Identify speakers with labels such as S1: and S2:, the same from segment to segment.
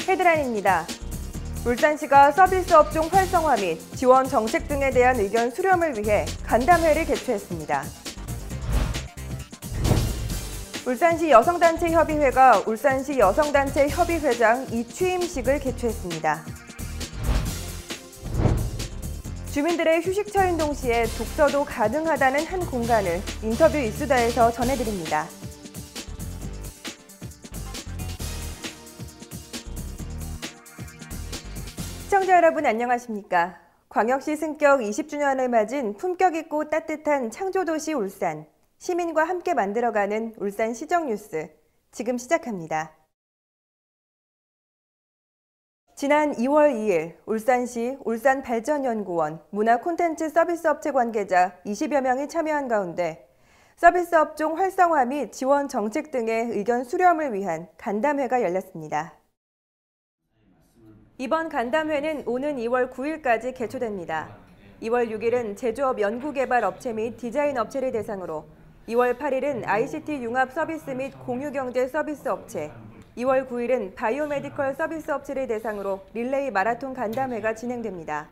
S1: 헤드라인입니다. 울산시가 서비스 업종 활성화 및 지원 정책 등에 대한 의견 수렴을 위해 간담회를 개최했습니다. 울산시 여성단체 협의회가 울산시 여성단체 협의회장 이취임식을 개최했습니다. 주민들의 휴식처인 동시에 독서도 가능하다는 한 공간을 인터뷰 이수다에서 전해드립니다. 시청자 여러분 안녕하십니까? 광역시 승격 20주년을 맞은 품격 있고 따뜻한 창조도시 울산. 시민과 함께 만들어가는 울산 시정뉴스. 지금 시작합니다. 지난 2월 2일 울산시 울산발전연구원 문화콘텐츠 서비스업체 관계자 20여 명이 참여한 가운데 서비스업종 활성화 및 지원 정책 등의 의견 수렴을 위한 간담회가 열렸습니다. 이번 간담회는 오는 2월 9일까지 개최됩니다. 2월 6일은 제조업 연구개발업체 및 디자인 업체를 대상으로 2월 8일은 ICT 융합 서비스 및 공유경제 서비스 업체, 2월 9일은 바이오메디컬 서비스 업체를 대상으로 릴레이 마라톤 간담회가 진행됩니다.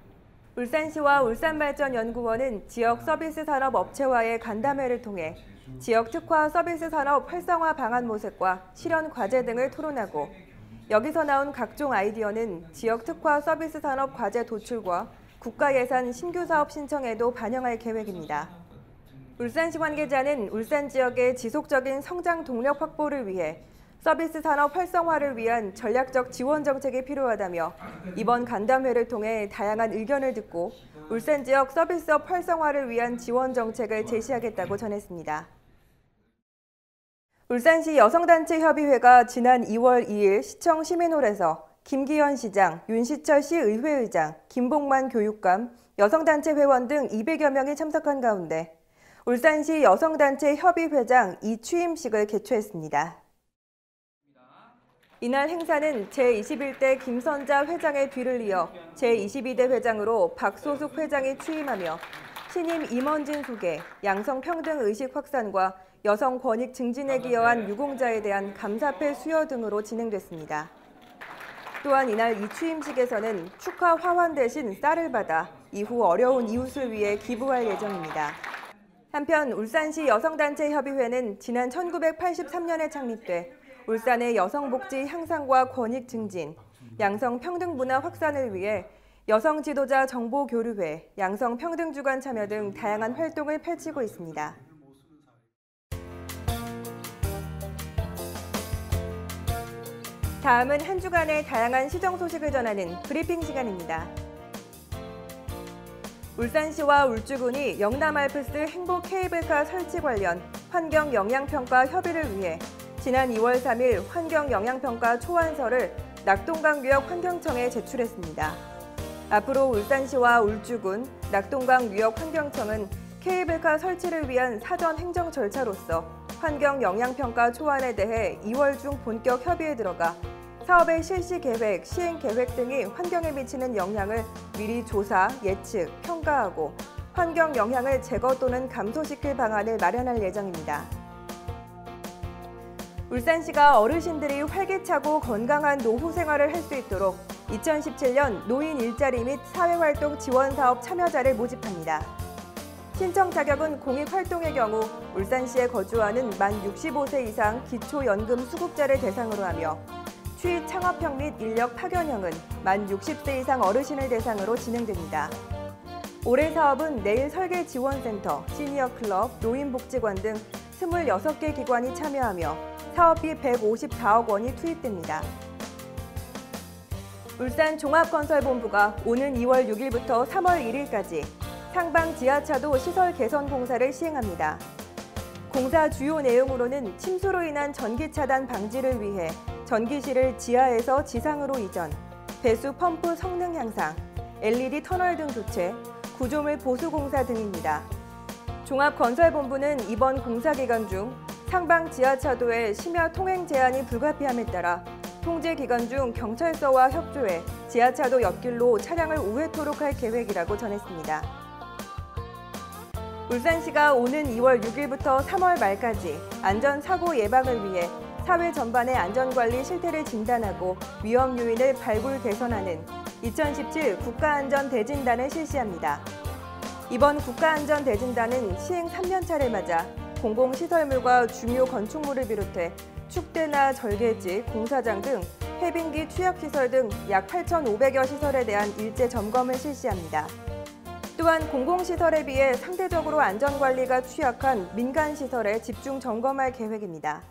S1: 울산시와 울산발전연구원은 지역 서비스 산업 업체와의 간담회를 통해 지역 특화 서비스 산업 활성화 방안 모색과 실현 과제 등을 토론하고 여기서 나온 각종 아이디어는 지역 특화 서비스 산업 과제 도출과 국가 예산 신규 사업 신청에도 반영할 계획입니다. 울산시 관계자는 울산 지역의 지속적인 성장 동력 확보를 위해 서비스 산업 활성화를 위한 전략적 지원 정책이 필요하다며 이번 간담회를 통해 다양한 의견을 듣고 울산 지역 서비스업 활성화를 위한 지원 정책을 제시하겠다고 전했습니다. 울산시 여성단체 협의회가 지난 2월 2일 시청 시민홀에서 김기현 시장, 윤시철 시 의회의장, 김봉만 교육감, 여성단체 회원 등 200여 명이 참석한 가운데 울산시 여성단체 협의회장 이취임식을 개최했습니다. 이날 행사는 제21대 김선자 회장의 뒤를 이어 제22대 회장으로 박소숙 회장이 취임하며 신임 임원진 소개, 양성평등의식 확산과 여성 권익 증진에 기여한 유공자에 대한 감사패 수여 등으로 진행됐습니다. 또한 이날 이 취임식에서는 축하 화환 대신 쌀을 받아 이후 어려운 이웃을 위해 기부할 예정입니다. 한편 울산시 여성단체 협의회는 지난 1983년에 창립돼 울산의 여성복지 향상과 권익 증진, 양성평등문화 확산을 위해 여성 지도자 정보교류회, 양성평등주간 참여 등 다양한 활동을 펼치고 있습니다. 다음은 한 주간의 다양한 시정 소식을 전하는 브리핑 시간입니다. 울산시와 울주군이 영남알프스 행복 케이블카 설치 관련 환경 영향평가 협의를 위해 지난 2월 3일 환경 영향평가 초안서를 낙동강유역 환경청에 제출했습니다. 앞으로 울산시와 울주군, 낙동강유역 환경청은 케이블카 설치를 위한 사전 행정 절차로서 환경 영향평가 초안에 대해 2월 중 본격 협의에 들어가 사업의 실시 계획, 시행 계획 등이 환경에 미치는 영향을 미리 조사, 예측, 평가하고 환경 영향을 제거 또는 감소시킬 방안을 마련할 예정입니다. 울산시가 어르신들이 활기차고 건강한 노후 생활을 할 수 있도록 2017년 노인 일자리 및 사회활동 지원사업 참여자를 모집합니다. 신청 자격은 공익활동의 경우 울산시에 거주하는 만 65세 이상 기초연금 수급자를 대상으로 하며 취 창업형 및 인력 파견형은 만 60세 이상 어르신을 대상으로 진행됩니다. 올해 사업은 내일 설계지원센터, 시니어클럽, 노인복지관 등 26개 기관이 참여하며 사업비 154억 원이 투입됩니다. 울산 종합건설본부가 오는 2월 6일부터 3월 1일까지 상방 지하차도 시설 개선 공사를 시행합니다. 공사 주요 내용으로는 침수로 인한 전기 차단 방지를 위해 전기실을 지하에서 지상으로 이전, 배수 펌프 성능 향상, LED 터널 등 교체, 구조물 보수 공사 등입니다. 종합건설본부는 이번 공사 기간 중 상방 지하차도의 심야 통행 제한이 불가피함에 따라 통제 기간 중 경찰서와 협조해 지하차도 옆길로 차량을 우회토록 할 계획이라고 전했습니다. 울산시가 오는 2월 6일부터 3월 말까지 안전사고 예방을 위해 사회 전반의 안전관리 실태를 진단하고 위험 요인을 발굴 개선하는 2017 국가안전대진단을 실시합니다. 이번 국가안전대진단은 시행 3년차를 맞아 공공시설물과 중요 건축물을 비롯해 축대나 절개지, 공사장 등 해빙기 취약시설 등 약 8,500여 시설에 대한 일제 점검을 실시합니다. 또한 공공시설에 비해 상대적으로 안전관리가 취약한 민간시설에 집중 점검할 계획입니다.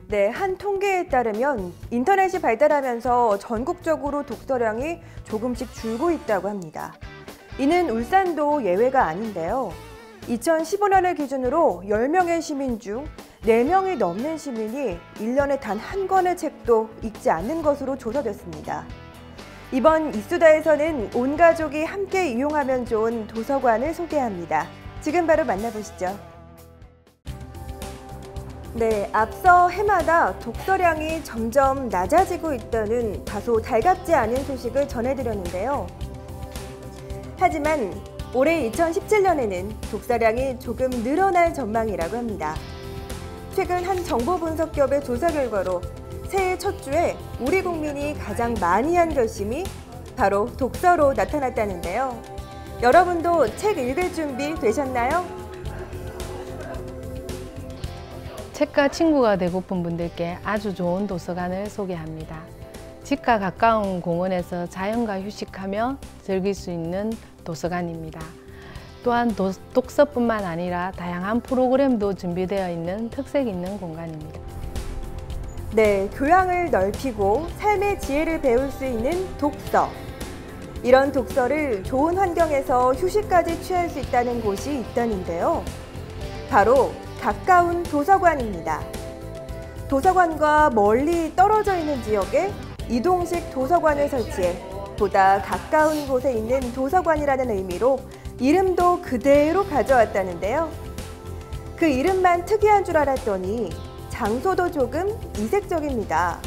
S1: 네, 한 통계에 따르면 인터넷이 발달하면서 전국적으로 독서량이 조금씩 줄고 있다고 합니다. 이는 울산도 예외가 아닌데요. 2015년을 기준으로 10명의 시민 중 4명이 넘는 시민이 1년에 단 한 권의 책도 읽지 않는 것으로 조사됐습니다. 이번 이수다에서는 온 가족이 함께 이용하면 좋은 도서관을 소개합니다. 지금 바로 만나보시죠. 네, 앞서 해마다 독서량이 점점 낮아지고 있다는 다소 달갑지 않은 소식을 전해드렸는데요. 하지만 올해 2017년에는 독서량이 조금 늘어날 전망이라고 합니다. 최근 한 정보분석기업의 조사 결과로 새해 첫 주에 우리 국민이 가장 많이 한 결심이 바로 독서로 나타났다는데요. 여러분도 책 읽을 준비 되셨나요?
S2: 책과 친구가 되고픈 분들께 아주 좋은 도서관을 소개합니다. 집과 가까운 공원에서 자연과 휴식하며 즐길 수 있는 도서관입니다. 또한 독서뿐만 아니라 다양한 프로그램도 준비되어 있는 특색 있는 공간입니다.
S1: 네, 교양을 넓히고 삶의 지혜를 배울 수 있는 독서. 이런 독서를 좋은 환경에서 휴식까지 취할 수 있다는 곳이 있다는데요. 바로 가까운 도서관입니다. 도서관과 멀리 떨어져 있는 지역에 이동식 도서관을 설치해 보다 가까운 곳에 있는 도서관이라는 의미로 이름도 그대로 가져왔다는데요. 그 이름만 특이한 줄 알았더니 장소도 조금 이색적입니다.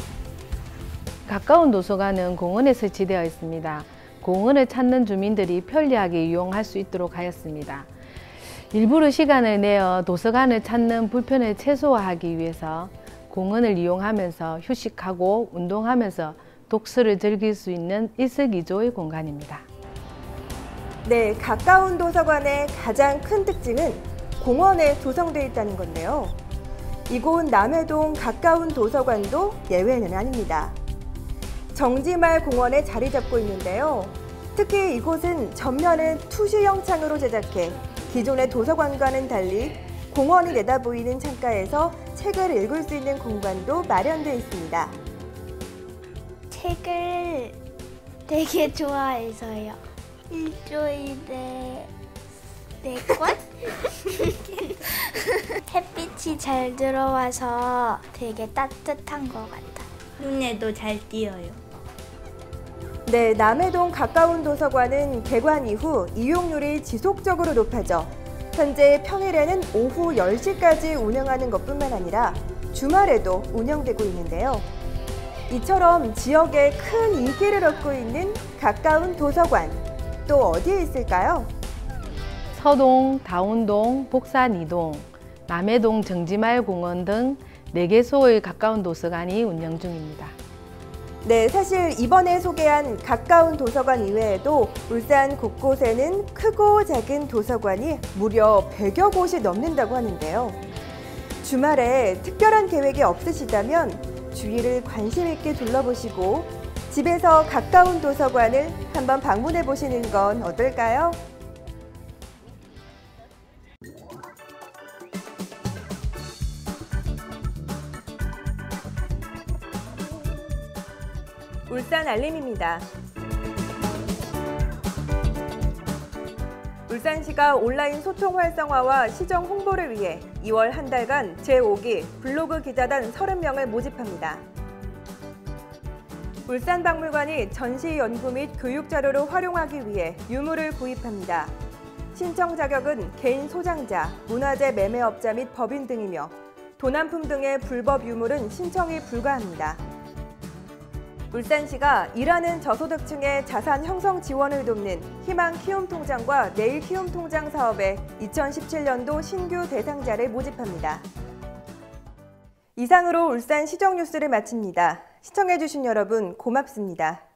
S2: 가까운 도서관은 공원에 설치되어 있습니다. 공원을 찾는 주민들이 편리하게 이용할 수 있도록 하였습니다. 일부러 시간을 내어 도서관을 찾는 불편을 최소화하기 위해서 공원을 이용하면서 휴식하고 운동하면서 독서를 즐길 수 있는 일석이조의 공간입니다.
S1: 네, 가까운 도서관의 가장 큰 특징은 공원에 조성되어 있다는 건데요. 이곳 남해동 가까운 도서관도 예외는 아닙니다. 정지말 공원에 자리 잡고 있는데요. 특히 이곳은 전면을 투시형 창으로 제작해 기존의 도서관과는 달리 공원이 내다보이는 창가에서 책을 읽을 수 있는 공간도 마련되어 있습니다.
S3: 책을 되게 좋아해서요. 일주일에 4권? 햇빛이 잘 들어와서 되게 따뜻한 것 같아요. 눈에도 잘 띄어요.
S1: 네, 남해동 가까운 도서관은 개관 이후 이용률이 지속적으로 높아져 현재 평일에는 오후 10시까지 운영하는 것뿐만 아니라 주말에도 운영되고 있는데요. 이처럼 지역에 큰 인기를 얻고 있는 가까운 도서관, 또 어디에 있을까요?
S2: 서동, 다운동, 복산 2동, 남해동 정지말 공원 등 4개소의 가까운 도서관이 운영 중입니다.
S1: 네, 사실 이번에 소개한 가까운 도서관 이외에도 울산 곳곳에는 크고 작은 도서관이 무려 100여 곳이 넘는다고 하는데요. 주말에 특별한 계획이 없으시다면 주위를 관심 있게 둘러보시고 집에서 가까운 도서관을 한번 방문해 보시는 건 어떨까요? 울산 알림입니다. 울산시가 온라인 소통 활성화와 시정 홍보를 위해 2월 한 달간 제5기 블로그 기자단 30명을 모집합니다. 울산박물관이 전시 연구 및 교육 자료로 활용하기 위해 유물을 구입합니다. 신청 자격은 개인 소장자, 문화재 매매업자 및 법인 등이며 도난품 등의 불법 유물은 신청이 불가합니다. 울산시가 일하는 저소득층의 자산 형성 지원을 돕는 희망 키움 통장과 내일 키움 통장 사업에 2017년도 신규 대상자를 모집합니다. 이상으로 울산 시정 뉴스를 마칩니다. 시청해주신 여러분 고맙습니다.